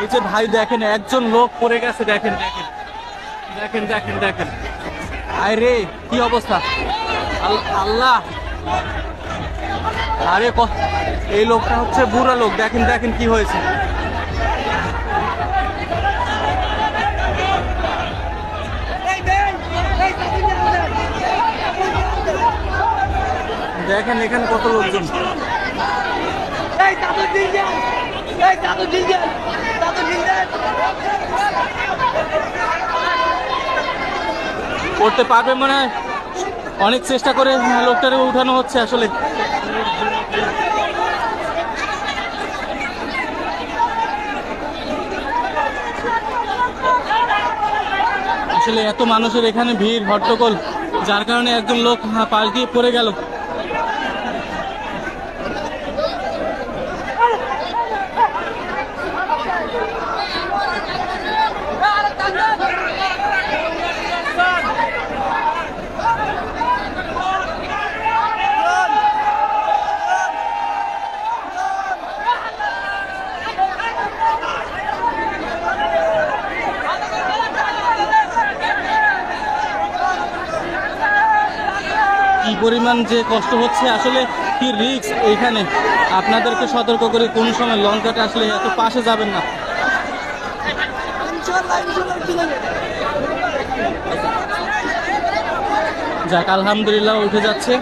এই যে ভাই দেখেন একজন লোক পড়ে গেছে, দেখেন দেখেন দেখেন দেখেন দেখেন, আরে কি অবস্থা, আল্লাহ। আরে এই লোকটা হচ্ছে বুড়া লোক, দেখেন দেখেন কি হয়েছে। দেখেন এখানে কত লোকজন। করতে পারবে মনে হয়, অনেক চেষ্টা করে লোকটারে উঠানো হচ্ছে। আসলে আসলে এত মানুষের এখানে ভিড় হট্টগোল, যার কারণে একজন লোক পাশ দিয়ে পড়ে গেল। কি পরিমাণ যে কষ্ট হচ্ছে, আসলে কি রিস্ক এইখানে। আপনাদেরকে সতর্ক করে কোন সময় লঙ্কাটা আসলে এত পাশে যাবেন না। যাক আলহামদুলিল্লাহ উঠে যাচ্ছে।